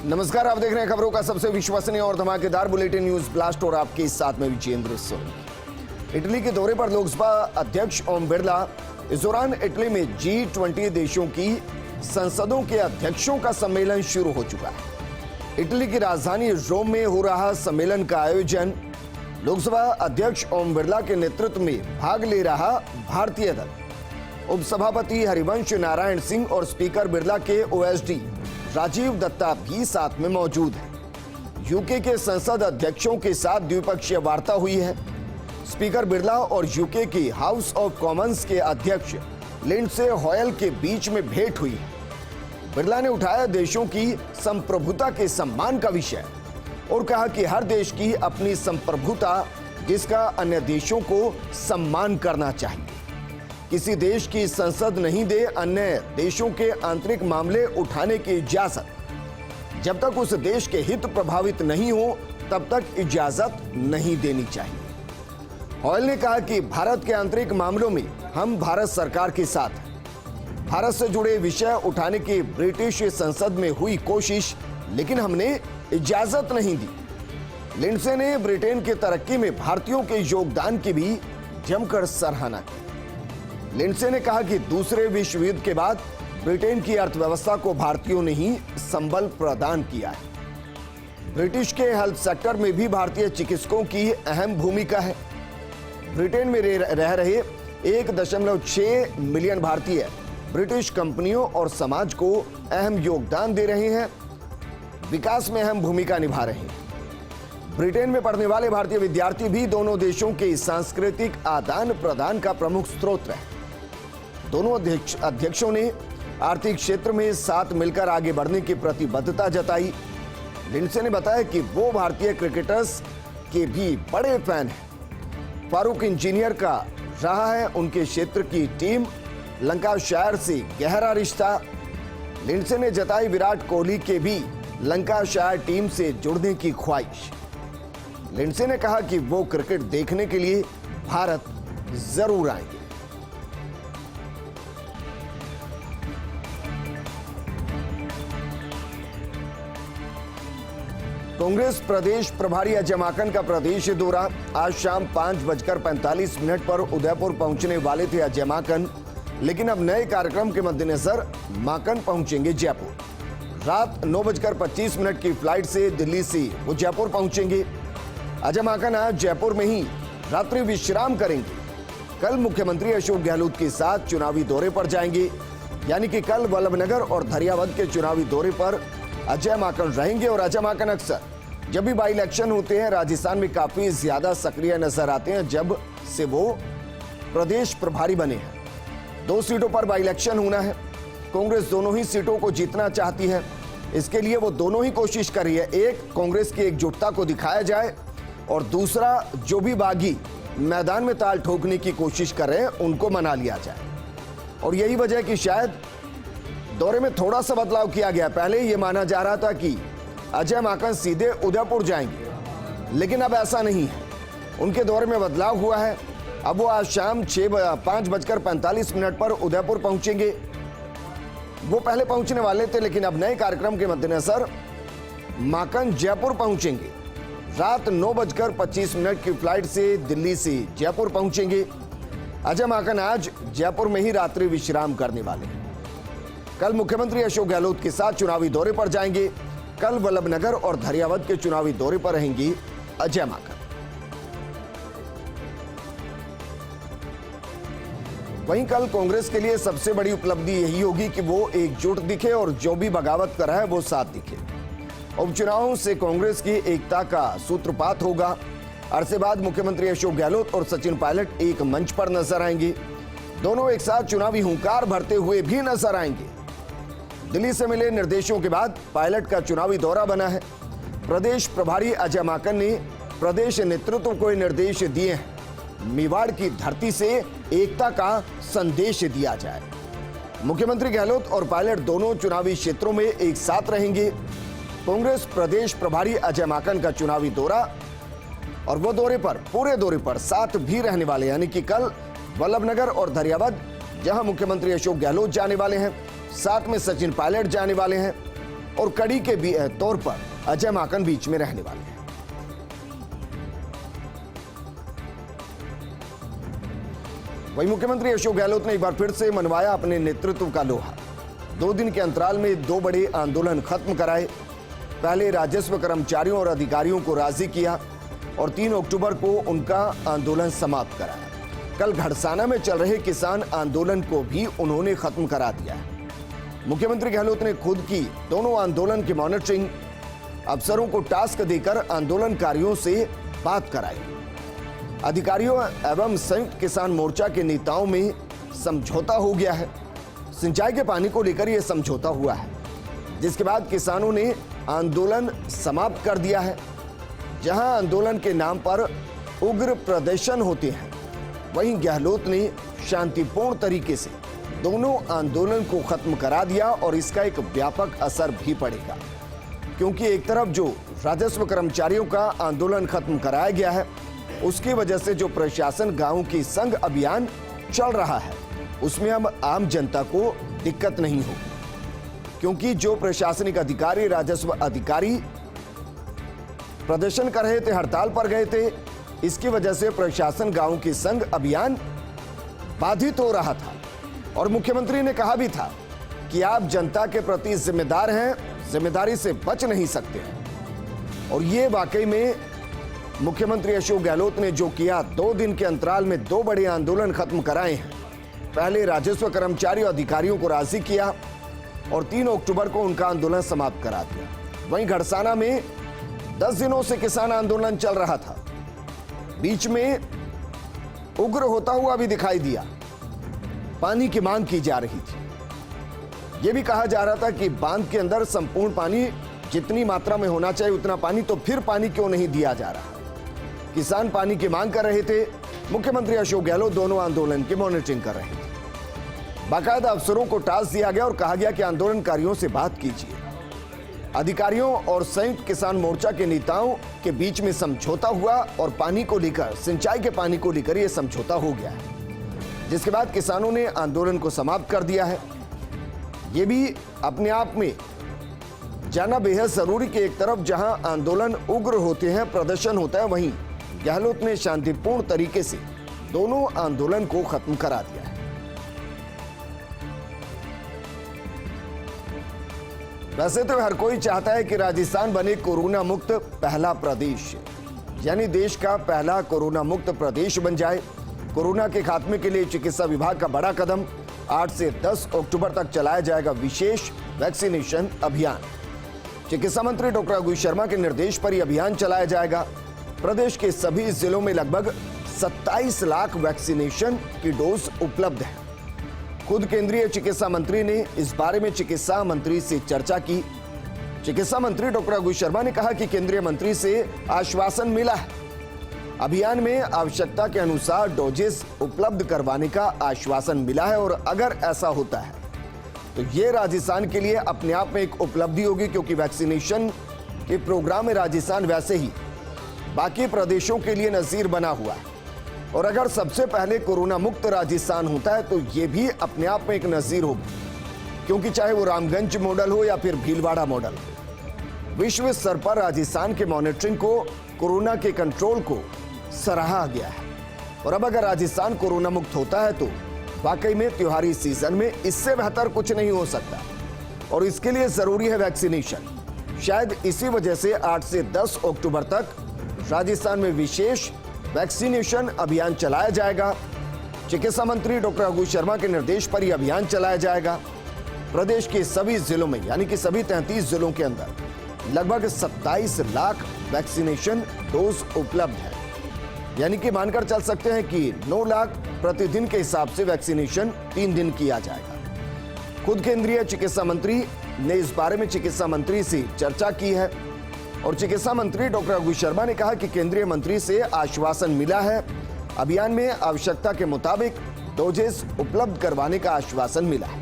नमस्कार, आप देख रहे हैं खबरों का सबसे विश्वसनीय और धमाकेदार बुलेटिन न्यूज ब्लास्ट और आपके साथ में विजेंद्र सोनी। इटली के दौरे पर लोकसभा अध्यक्ष ओम बिरला। इस दौरान इटली में G20 देशों की संसदों के अध्यक्षों का सम्मेलन शुरू हो चुका है। इटली की राजधानी रोम में हो रहा सम्मेलन का आयोजन लोकसभा अध्यक्ष ओम बिरला के नेतृत्व में भाग ले रहा भारतीय दल, उपसभापति हरिवंश नारायण सिंह और स्पीकर बिरला के OSD राजीव दत्ता भी साथ में मौजूद हैं। यूके के संसद अध्यक्षों के साथ द्विपक्षीय वार्ता हुई है। स्पीकर बिरला और यूके की हाउस ऑफ कॉमन्स के अध्यक्ष लिंडसे हॉयल के बीच में भेंट हुई है। बिरला ने उठाया देशों की संप्रभुता के सम्मान का विषय और कहा कि हर देश की अपनी संप्रभुता, जिसका अन्य देशों को सम्मान करना चाहिए। किसी देश की संसद नहीं दे अन्य देशों के आंतरिक मामले उठाने की इजाजत। जब तक उस देश के हित प्रभावित नहीं हो तब तक इजाजत नहीं देनी चाहिए। हॉयल ने कहा कि भारत के आंतरिक मामलों में हम भारत सरकार के साथ हैं। भारत से जुड़े विषय उठाने की ब्रिटिश संसद में हुई कोशिश, लेकिन हमने इजाजत नहीं दी। लिंडसे ने ब्रिटेन की तरक्की में भारतीयों के योगदान की भी जमकर सराहना की। लिंडसे ने कहा कि दूसरे विश्व युद्ध के बाद ब्रिटेन की अर्थव्यवस्था को भारतीयों ने ही संबल प्रदान किया है। ब्रिटिश के हेल्थ सेक्टर में भी भारतीय चिकित्सकों की अहम भूमिका है। ब्रिटेन में रह रहे 1.6 मिलियन भारतीय ब्रिटिश कंपनियों और समाज को अहम योगदान दे रहे हैं, विकास में अहम भूमिका निभा रहे हैं। ब्रिटेन में पढ़ने वाले भारतीय विद्यार्थी भी दोनों देशों के सांस्कृतिक आदान प्रदान का प्रमुख स्रोत है। दोनों अध्यक्षों ने आर्थिक क्षेत्र में साथ मिलकर आगे बढ़ने की प्रतिबद्धता जताई। लिंडसे ने बताया कि वो भारतीय क्रिकेटर्स के भी बड़े फैन हैं। फारूक इंजीनियर का रहा है उनके क्षेत्र की टीम लंकाशायर से गहरा रिश्ता। लिंडसे ने जताई विराट कोहली के भी लंकाशायर टीम से जुड़ने की ख्वाहिश। लिंडसे ने कहा कि वो क्रिकेट देखने के लिए भारत जरूर आएंगे। कांग्रेस प्रदेश प्रभारी अजय माकन का प्रदेश दौरा। आज शाम 5:45 पर उदयपुर पहुंचने वाले थे अजय माकन, लेकिन अब नए कार्यक्रम के मद्देनजर माकन पहुंचेंगे जयपुर। रात 9:25 की फ्लाइट से दिल्ली से वो जयपुर पहुंचेंगे। अजय माकन आज जयपुर में ही रात्रि विश्राम करेंगे। कल मुख्यमंत्री अशोक गहलोत के साथ चुनावी दौरे पर जाएंगे, यानी कि कल वल्लभनगर और धरियावद के चुनावी दौरे पर अजय माकन रहेंगे। और अजय माकन अक्सर जब भी बाई इलेक्शन होते हैं राजस्थान में काफी ज्यादा सक्रिय नजर आते हैं, जब से वो प्रदेश प्रभारी बने हैं। 2 सीटों पर बाई इलेक्शन होना है। कांग्रेस दोनों ही सीटों को जीतना चाहती है। इसके लिए वो दोनों ही कोशिश कर रही है। एक, कांग्रेस की एकजुटता को दिखाया जाए, और दूसरा, जो भी बागी मैदान में ताल ठोकने की कोशिश कर रहे हैं उनको मना लिया जाए। और यही वजह है कि शायद दौरे में थोड़ा सा बदलाव किया गया। पहले यह माना जा रहा था कि अजय माकन सीधे उदयपुर जाएंगे, लेकिन अब ऐसा नहीं है। उनके दौरे में बदलाव हुआ है। अब वो आज शाम 5:45 पर उदयपुर पहुंचेंगे। वो पहले पहुंचने वाले थे, लेकिन अब नए कार्यक्रम के मद्देनजर माकन जयपुर पहुंचेंगे। रात 9:25 की फ्लाइट से दिल्ली से जयपुर पहुंचेंगे। अजय माकन आज जयपुर में ही रात्रि विश्राम करने वाले हैं। कल मुख्यमंत्री अशोक गहलोत के साथ चुनावी दौरे पर जाएंगे। कल वल्लभनगर और धरियावद के चुनावी दौरे पर रहेंगी अजय माकन। वहीं कल कांग्रेस के लिए सबसे बड़ी उपलब्धि यही होगी कि वो एकजुट दिखे और जो भी बगावत कर रहा है वो साथ दिखे। उपचुनावों से कांग्रेस की एकता का सूत्रपात होगा। अरसे बाद मुख्यमंत्री अशोक गहलोत और सचिन पायलट एक मंच पर नजर आएंगे। दोनों एक साथ चुनावी हुंकार भरते हुए भी नजर आएंगे। दिल्ली से मिले निर्देशों के बाद पायलट का चुनावी दौरा बना है। प्रदेश प्रभारी अजय माकन ने प्रदेश नेतृत्व को निर्देश दिए हैं, मेवाड़ की धरती से एकता का संदेश दिया जाए। मुख्यमंत्री गहलोत और पायलट दोनों चुनावी क्षेत्रों में एक साथ रहेंगे। कांग्रेस प्रदेश प्रभारी अजय माकन का चुनावी दौरा, और वो पूरे दौरे पर साथ भी रहने वाले, यानी कि कल वल्लभनगर और धरियावद, जहां मुख्यमंत्री अशोक गहलोत जाने वाले हैं, साथ में सचिन पायलट जाने वाले हैं। और कड़ी के तौर पर अजय माकन बीच में रहने वाले हैं। वहीं मुख्यमंत्री अशोक गहलोत ने एक बार फिर से मनवाया अपने नेतृत्व का लोहा। 2 दिन के अंतराल में 2 बड़े आंदोलन खत्म कराए। पहले राजस्व कर्मचारियों और अधिकारियों को राजी किया और 3 अक्टूबर को उनका आंदोलन समाप्त कराया। कल घड़साना में चल रहे किसान आंदोलन को भी उन्होंने खत्म करा दिया है। मुख्यमंत्री गहलोत ने खुद की दोनों आंदोलन की मॉनिटरिंग, अफसरों को टास्क देकर आंदोलनकारियों से बात कराई। अधिकारियों एवं संयुक्त किसान मोर्चा के नेताओं में समझौता हो गया है। सिंचाई के पानी को लेकर यह समझौता हुआ है, जिसके बाद किसानों ने आंदोलन समाप्त कर दिया है। जहां आंदोलन के नाम पर उग्र प्रदर्शन होते हैं, वहीं गहलोत ने शांतिपूर्ण तरीके से दोनों आंदोलन को खत्म करा दिया और इसका एक व्यापक असर भी पड़ेगा, क्योंकि एक तरफ जो राजस्व कर्मचारियों का आंदोलन खत्म कराया गया है, उसकी वजह से जो प्रशासन गांव की संग अभियान चल रहा है, उसमें अब आम जनता को दिक्कत नहीं होगी, क्योंकि जो प्रशासनिक अधिकारी, राजस्व अधिकारी प्रदर्शन कर रहे थे, हड़ताल पर गए थे, इसकी वजह से प्रशासन गांव की संग अभियान बाधित हो रहा था। और मुख्यमंत्री ने कहा भी था कि आप जनता के प्रति जिम्मेदार हैं, जिम्मेदारी से बच नहीं सकते। और ये वाकई में मुख्यमंत्री अशोक गहलोत ने जो किया, 2 दिन के अंतराल में 2 बड़े आंदोलन खत्म कराए हैं। पहले राजस्व कर्मचारी और अधिकारियों को राजी किया और 3 अक्टूबर को उनका आंदोलन समाप्त करा दिया। वहीं घड़साना में 10 दिनों से किसान आंदोलन चल रहा था, बीच में उग्र होता हुआ भी दिखाई दिया। पानी की मांग की जा रही थी। यह भी कहा जा रहा था कि बांध के अंदर संपूर्ण पानी जितनी मात्रा में होना चाहिए उतना पानी, तो फिर पानी क्यों नहीं दिया जा रहा। किसान पानी की मांग कर रहे थे। मुख्यमंत्री अशोक गहलोत दोनों आंदोलन की मॉनिटरिंग कर रहे थे। बाकायदा अफसरों को टास्क दिया गया और कहा गया कि आंदोलनकारियों से बात कीजिए। अधिकारियों और संयुक्त किसान मोर्चा के नेताओं के बीच में समझौता हुआ और पानी को लेकर, सिंचाई के पानी को लेकर यह समझौता हो गया है, जिसके बाद किसानों ने आंदोलन को समाप्त कर दिया है। यह भी अपने आप में जाना बेहद जरूरी कि एक तरफ जहां आंदोलन उग्र होते हैं, प्रदर्शन होता है, वहीं गहलोत ने शांतिपूर्ण तरीके से दोनों आंदोलन को खत्म करा दिया है। वैसे तो हर कोई चाहता है कि राजस्थान बने कोरोना मुक्त पहला प्रदेश, यानी देश का पहला कोरोना मुक्त प्रदेश बन जाए। कोरोना के खात्मे के लिए चिकित्सा विभाग का बड़ा कदम, 8 से 10 अक्टूबर तक चलाया जाएगा विशेष वैक्सीनेशन अभियान। चिकित्सा मंत्री डॉक्टर रघु शर्मा के निर्देश पर यह अभियान चलाया जाएगा। प्रदेश के सभी जिलों में लगभग 27 लाख वैक्सीनेशन की डोज उपलब्ध है। खुद केंद्रीय चिकित्सा मंत्री ने इस बारे में चिकित्सा मंत्री से चर्चा की। चिकित्सा मंत्री डॉक्टर रघु शर्मा ने कहा कि केंद्रीय मंत्री से आश्वासन मिला है, अभियान में आवश्यकता के अनुसार डोजेस उपलब्ध करवाने का आश्वासन मिला है। और अगर ऐसा होता है तो ये राजस्थान के लिए अपने आप में एक उपलब्धि होगी, क्योंकि वैक्सीनेशन के प्रोग्राम में राजस्थान वैसे ही बाकी प्रदेशों के लिए नजीर बना हुआ है। और अगर सबसे पहले कोरोना मुक्त राजस्थान होता है तो ये भी अपने आप में एक नजीर होगी, क्योंकि चाहे वो रामगंज मॉडल हो या फिर भीलवाड़ा मॉडल, विश्व स्तर पर राजस्थान के मॉनिटरिंग को, कोरोना के कंट्रोल को सराहा गया है। और अब अगर राजस्थान कोरोना मुक्त होता है तो वाकई में त्योहारी सीजन में इससे बेहतर कुछ नहीं हो सकता। और इसके लिए जरूरी है वैक्सीनेशन। शायद इसी वजह से 8 से 10 अक्टूबर तक राजस्थान में विशेष वैक्सीनेशन अभियान चलाया जाएगा। चिकित्सा मंत्री डॉक्टर रघु शर्मा के निर्देश पर यह अभियान चलाया जाएगा। प्रदेश के सभी जिलों में, यानी कि सभी 33 जिलों के अंदर लगभग 27 लाख वैक्सीनेशन डोज उपलब्ध है। यानी कि मानकर चल सकते हैं कि 9 लाख प्रतिदिन के हिसाब से वैक्सीनेशन 3 दिन किया जाएगा। खुद केंद्रीय चिकित्सा मंत्री ने इस बारे में चिकित्सा मंत्री से चर्चा की है और चिकित्सा मंत्री डॉक्टर रघु शर्मा ने कहा कि केंद्रीय मंत्री से आश्वासन मिला है, अभियान में आवश्यकता के मुताबिक डोजेस उपलब्ध करवाने का आश्वासन मिला है।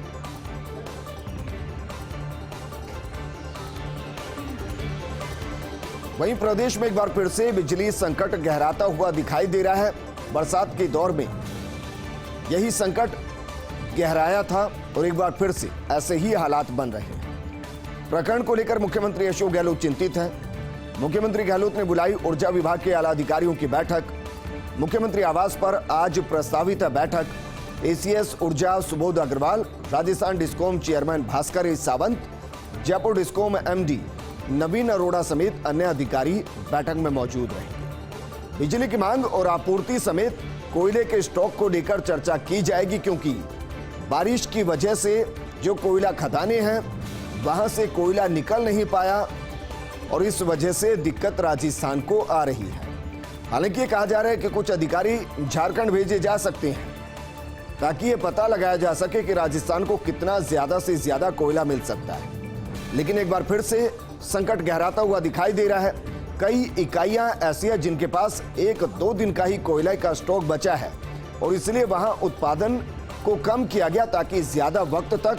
वहीं प्रदेश में एक बार फिर से बिजली संकट गहराता हुआ दिखाई दे रहा है। बरसात के दौर में यही संकट गहराया था और एक बार फिर से ऐसे ही हालात बन रहे हैं। प्रकरण को लेकर मुख्यमंत्री अशोक गहलोत चिंतित हैं। मुख्यमंत्री गहलोत ने बुलाई ऊर्जा विभाग के आला अधिकारियों की बैठक। मुख्यमंत्री आवास पर आज प्रस्तावित है बैठक। एसीएस ऊर्जा Subodh Agarwal, Rajasthan discom chairman Bhaskar Sawant, Jaipur discom MD Naveen Arora समेत अन्य अधिकारी बैठक में मौजूद रहेंगे। बिजली की मांग और आपूर्ति समेत कोयले के स्टॉक को लेकर चर्चा की जाएगी, क्योंकि बारिश की वजह से जो कोयला खदानें हैं वहां से कोयला निकल नहीं पाया और इस वजह से दिक्कत राजस्थान को आ रही है। हालांकि ये कहा जा रहा है कि कुछ अधिकारी झारखंड भेजे जा सकते हैं ताकि ये पता लगाया जा सके कि राजस्थान को कितना ज्यादा से ज्यादा कोयला मिल सकता है। लेकिन एक बार फिर से संकट गहराता हुआ दिखाई दे रहा है। कई इकाइयां ऐसी हैं जिनके पास 1-2 दिन का ही कोयला का स्टॉक बचा है और इसलिए वहां उत्पादन को कम किया गया ताकि ज्यादा वक्त तक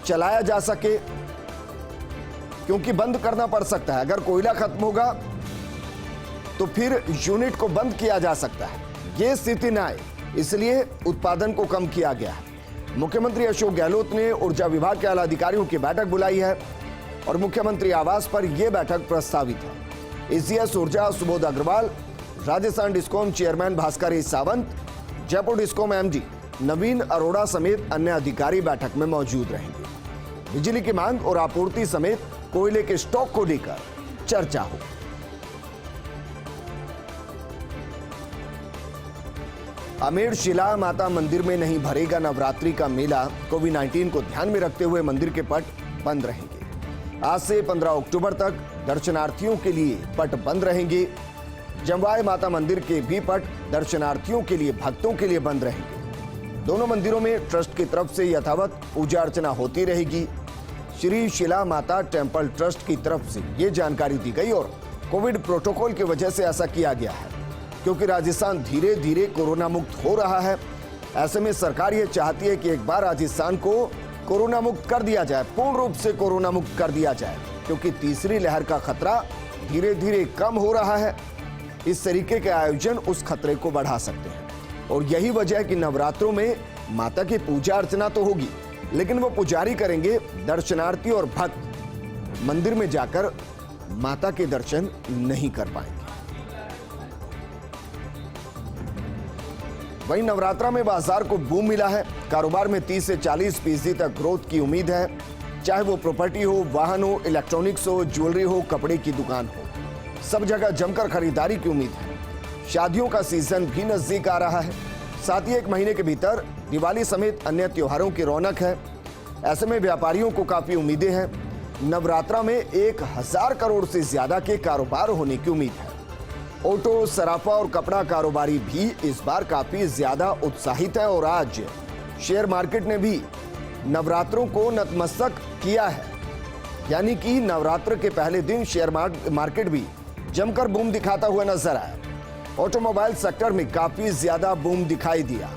चलाया जा सके, क्योंकि बंद करना पड़ सकता है। अगर कोयला खत्म होगा तो फिर यूनिट को बंद किया जा सकता है। यह स्थिति न आए इसलिए उत्पादन को कम किया गया है। मुख्यमंत्री अशोक गहलोत ने ऊर्जा विभाग के आला अधिकारियों की बैठक बुलाई है और मुख्यमंत्री आवास पर यह बैठक प्रस्तावित है। एसीएस ऊर्जा Subodh Agarwal, Rajasthan discom chairman Bhaskar Sawant, Jaipur discom MD Naveen Arora समेत अन्य अधिकारी बैठक में मौजूद रहेंगे। बिजली की मांग और आपूर्ति समेत कोयले के स्टॉक को लेकर चर्चा हो। अमेर शिला माता मंदिर में नहीं भरेगा नवरात्रि का मेला। कोविड-19 को ध्यान में रखते हुए मंदिर के पट बंद रहेंगे। आज से 15 अक्टूबर तक दर्शनार्थियों के लिए पट बंद रहेंगे। जमवाय माता मंदिर के भी पट दर्शनार्थियों के लिए, भक्तों के लिए बंद रहेंगे। दोनों मंदिरों में ट्रस्ट की तरफ से यथावत पूजा अर्चना होती रहेगी। श्री शिला माता टेम्पल ट्रस्ट की तरफ से ये जानकारी दी गई और कोविड प्रोटोकॉल की वजह से ऐसा किया गया है, क्योंकि राजस्थान धीरे धीरे कोरोना मुक्त हो रहा है। ऐसे में सरकार ये चाहती है कि एक बार राजस्थान को कोरोना मुक्त कर दिया जाए, पूर्ण रूप से कोरोना मुक्त कर दिया जाए, क्योंकि तीसरी लहर का खतरा धीरे धीरे कम हो रहा है। इस तरीके के आयोजन उस खतरे को बढ़ा सकते हैं और यही वजह है कि नवरात्रों में माता की पूजा अर्चना तो होगी, लेकिन वो पुजारी करेंगे, दर्शनार्थी और भक्त मंदिर में जाकर माता के दर्शन नहीं कर पाएंगे। वहीं नवरात्रा में बाजार को बूम मिला है। कारोबार में 30 से 40% तक ग्रोथ की उम्मीद है, चाहे वो प्रॉपर्टी हो, वाहन हो, इलेक्ट्रॉनिक्स हो, ज्वेलरी हो, कपड़े की दुकान हो, सब जगह जमकर खरीदारी की उम्मीद है। शादियों का सीजन भी नजदीक आ रहा है। साथ ही एक महीने के भीतर दिवाली समेत अन्य त्योहारों की रौनक है। ऐसे में व्यापारियों को काफी उम्मीदें हैं। नवरात्रा में 1000 करोड़ से ज्यादा के कारोबार होने की उम्मीद है। ऑटो, सराफा और कपड़ा कारोबारी भी इस बार काफी ज्यादा उत्साहित है और आज शेयर मार्केट ने भी नवरात्रों को नतमस्तक किया है। यानी कि नवरात्र के पहले दिन शेयर मार्केट भी जमकर बूम दिखाता हुआ नजर आया। ऑटोमोबाइल सेक्टर में काफी ज्यादा बूम दिखाई दिया।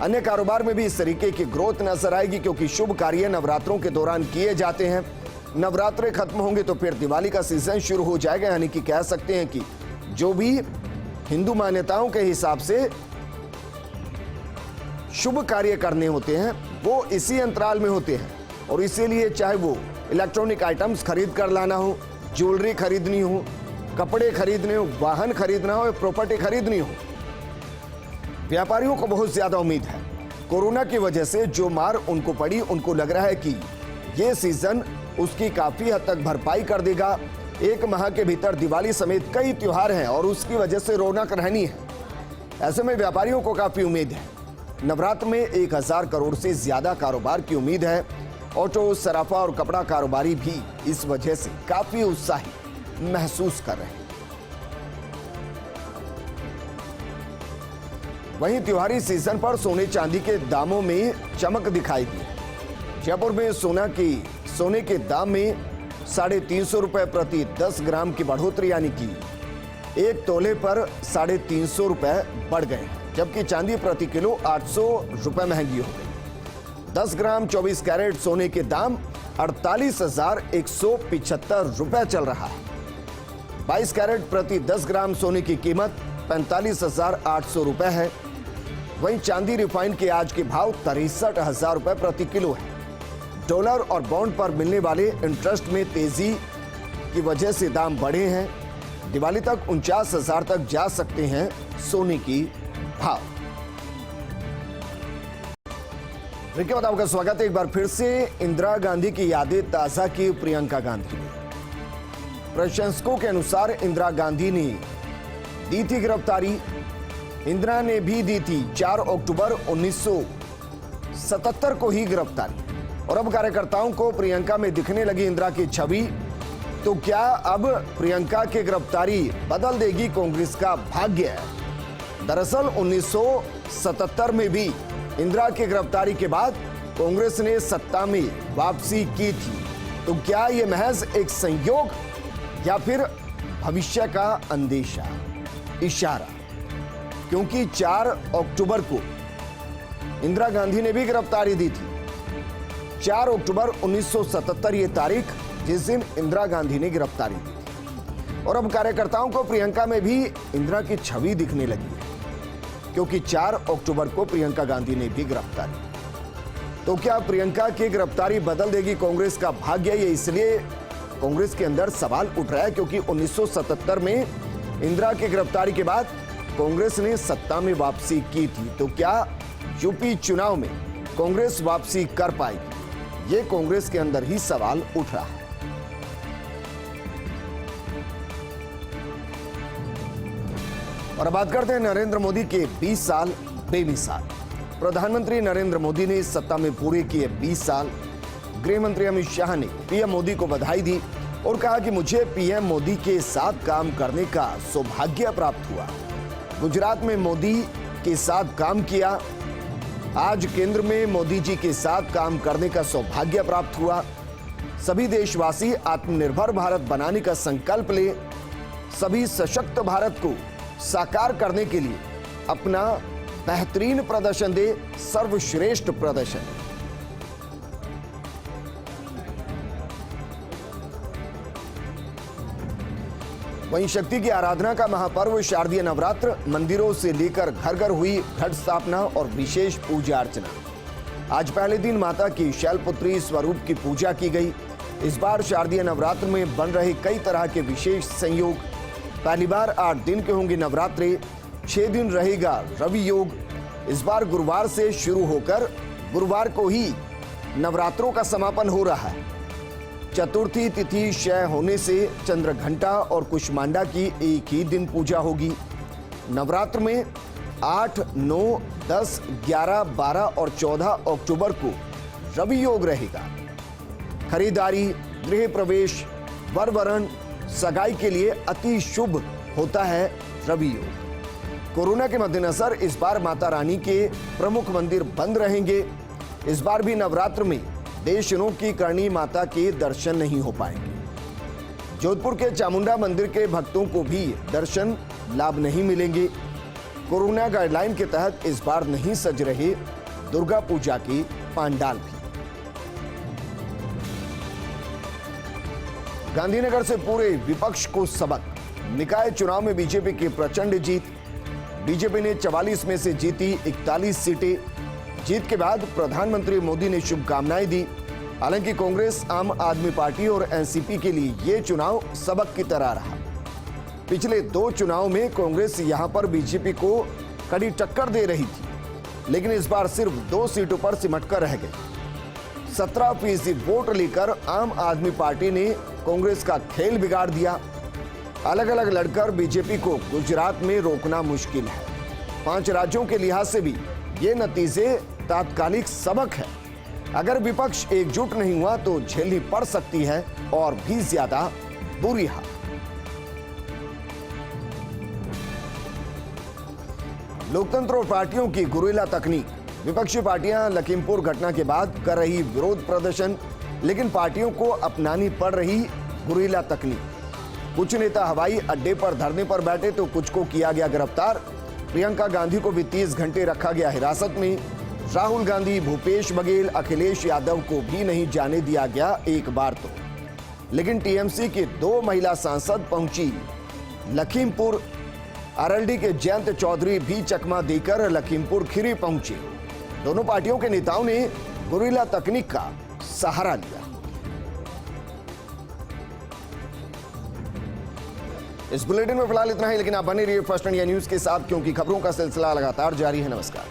अन्य कारोबार में भी इस तरीके की ग्रोथ नजर आएगी, क्योंकि शुभ कार्य नवरात्रों के दौरान किए जाते हैं। नवरात्रे खत्म होंगे तो फिर दिवाली का सीजन शुरू हो जाएगा। यानी कि कह सकते हैं कि जो भी हिंदू मान्यताओं के हिसाब से शुभ कार्य करने होते हैं वो इसी अंतराल में होते हैं और इसीलिए चाहे वो इलेक्ट्रॉनिक आइटम्स खरीद कर लाना हो, ज्वेलरी खरीदनी हो, कपड़े खरीदने हो, वाहन खरीदना हो, प्रॉपर्टी खरीदनी हो, व्यापारियों को बहुत ज्यादा उम्मीद है। कोरोना की वजह से जो मार उनको पड़ी, उनको लग रहा है कि ये सीजन उसकी काफी हद तक भरपाई कर देगा। एक माह के भीतर दिवाली समेत कई त्योहार हैं और उसकी वजह से रौनक रहनी है। ऐसे में व्यापारियों को काफी उम्मीद है। नवरात्र में 1000 करोड़ से ज्यादा कारोबार की उम्मीद है। ऑटो, सराफा और कपड़ा कारोबारी भी इस वजह से काफी उत्साही महसूस कर रहे हैं। वहीं त्योहारी सीजन पर सोने चांदी के दामों में चमक दिखाई दी। जयपुर में सोने के दाम में 350 रुपए प्रति 10 ग्राम की बढ़ोतरी, यानी कि 1 तोले पर 350 रुपए बढ़ गए, जबकि चांदी प्रति किलो 800 रुपए महंगी हो गई। 10 ग्राम 24 कैरेट सोने के दाम 48,175 रुपए चल रहा है। 22 कैरेट प्रति 10 ग्राम सोने की कीमत 45,800 रुपए है। वहीं चांदी रिफाइंड के आज के भाव 63,000 रुपए प्रति किलो है। डॉलर और बॉन्ड पर मिलने वाले इंटरेस्ट में तेजी की वजह से दाम बढ़े हैं। दिवाली तक 49,000 तक जा सकते हैं सोने की भाव। देखिए बताओ का स्वागत है एक बार फिर से। इंदिरा गांधी की यादें ताजा की प्रियंका गांधी ने। प्रशंसकों के अनुसार इंदिरा गांधी ने दी थी गिरफ्तारी। इंदिरा ने भी दी थी 4 अक्टूबर 1977 को ही गिरफ्तारी। और अब कार्यकर्ताओं को प्रियंका में दिखने लगी इंदिरा की छवि। तो क्या अब प्रियंका की गिरफ्तारी बदल देगी कांग्रेस का भाग्य? दरअसल 1977 में भी इंदिरा की गिरफ्तारी के बाद कांग्रेस ने सत्ता में वापसी की थी। तो क्या यह महज एक संयोग या फिर भविष्य का अंदेशा, इशारा? क्योंकि 4 अक्टूबर को इंदिरा गांधी ने भी गिरफ्तारी दी थी। 4 अक्टूबर 1977 ये तारीख जिस दिन इंदिरा गांधी ने गिरफ्तारी दी थी। और अब कार्यकर्ताओं को प्रियंका में भी इंदिरा की छवि दिखने लगी है, क्योंकि 4 अक्टूबर को प्रियंका गांधी ने भी गिरफ्तारी। तो क्या प्रियंका की गिरफ्तारी बदल देगी कांग्रेस का भाग्य? ये इसलिए कांग्रेस के अंदर सवाल उठ रहा है क्योंकि 1977 में इंदिरा की गिरफ्तारी के बाद कांग्रेस ने सत्ता में वापसी की थी। तो क्या यूपी चुनाव में कांग्रेस वापसी कर पाएगी? ये कांग्रेस के अंदर ही सवाल उठ रहा है। और अब बात करते हैं नरेंद्र मोदी के 20 साल बेमिसाल। प्रधानमंत्री नरेंद्र मोदी ने सत्ता में पूरे किए 20 साल। गृह मंत्री अमित शाह ने पीएम मोदी को बधाई दी और कहा कि मुझे पीएम मोदी के साथ काम करने का सौभाग्य प्राप्त हुआ। गुजरात में मोदी के साथ काम किया, आज केंद्र में मोदी जी के साथ काम करने का सौभाग्य प्राप्त हुआ। सभी देशवासी आत्मनिर्भर भारत बनाने का संकल्प ले, सभी सशक्त भारत को साकार करने के लिए अपना बेहतरीन प्रदर्शन दे, सर्वश्रेष्ठ प्रदर्शन। वहीं शक्ति की आराधना का महापर्व शारदीय नवरात्र, मंदिरों से लेकर घर घर हुई घट स्थापना और विशेष पूजा अर्चना। आज पहले दिन माता की शैलपुत्री स्वरूप की पूजा की गई। इस बार शारदीय नवरात्र में बन रहे कई तरह के विशेष संयोग। पहली बार 8 दिन के होंगे नवरात्रे, 6 दिन रहेगा रवि योग। इस बार गुरुवार से शुरू होकर गुरुवार को ही नवरात्रों का समापन हो रहा है। चतुर्थी तिथि क्षय होने से चंद्रघंटा और कुष्मांडा की एक ही दिन पूजा होगी। नवरात्र में 8, 9, 10, 11, 12 और 14 अक्टूबर को रवि योग रहेगा। खरीदारी, गृह प्रवेश, वर वरण, सगाई के लिए अति शुभ होता है रवि योग। कोरोना के मद्देनजर इस बार माता रानी के प्रमुख मंदिर बंद रहेंगे। इस बार भी नवरात्र में देशनों की करणी माता के दर्शन नहीं हो पाएंगे। जोधपुर के चामुंडा मंदिर के भक्तों को भी दर्शन लाभ नहीं मिलेंगे। कोरोना गाइडलाइन के तहत इस बार नहीं सज रहे दुर्गा पूजा के पांडाल भी। गांधीनगर से पूरे विपक्ष को सबक। निकाय चुनाव में बीजेपी की प्रचंड जीत। बीजेपी ने 44 में से जीती 41 सीटें। जीत के बाद प्रधानमंत्री मोदी ने शुभकामनाएं दी। हालांकि कांग्रेस, आम आदमी पार्टी और एनसीपी के लिए यह चुनाव सबक की तरह रहा। पिछले 2 चुनाव में कांग्रेस यहां पर बीजेपी को कड़ी टक्कर दे रही थी, लेकिन इस बार सिर्फ 2 सीटों पर सिमटकर रह गई। 17% वोट लेकर आम आदमी पार्टी ने कांग्रेस का खेल बिगाड़ दिया। अलग अलग लड़कर बीजेपी को गुजरात में रोकना मुश्किल है। 5 राज्यों के लिहाज से भी ये नतीजे तात्कालिक सबक है। अगर विपक्ष एकजुट नहीं हुआ तो झेलनी पड़ सकती है और भी ज्यादा बुरी हाल। लोकतंत्र और पार्टियों की गुरिल्ला तकनीक। विपक्षी पार्टियां लखीमपुर घटना के बाद कर रही विरोध प्रदर्शन, लेकिन पार्टियों को अपनानी पड़ रही गुरिल्ला तकनीक। कुछ नेता हवाई अड्डे पर धरने पर बैठे तो कुछ को किया गया गिरफ्तार। प्रियंका गांधी को भी 30 घंटे रखा गया हिरासत में। राहुल गांधी, भूपेश बघेल, अखिलेश यादव को भी नहीं जाने दिया गया एक बार तो। लेकिन टीएमसी की 2 महिला सांसद पहुंची लखीमपुर। आरएलडी के जयंत चौधरी भी चकमा देकर लखीमपुर खीरी पहुंचे। दोनों पार्टियों के नेताओं ने गुरिल्ला तकनीक का सहारा लिया। इस बुलेटिन में फिलहाल इतना ही, लेकिन आप बने रहिए फर्स्ट इंडिया न्यूज के साथ, क्योंकि खबरों का सिलसिला लगातार जारी है। नमस्कार।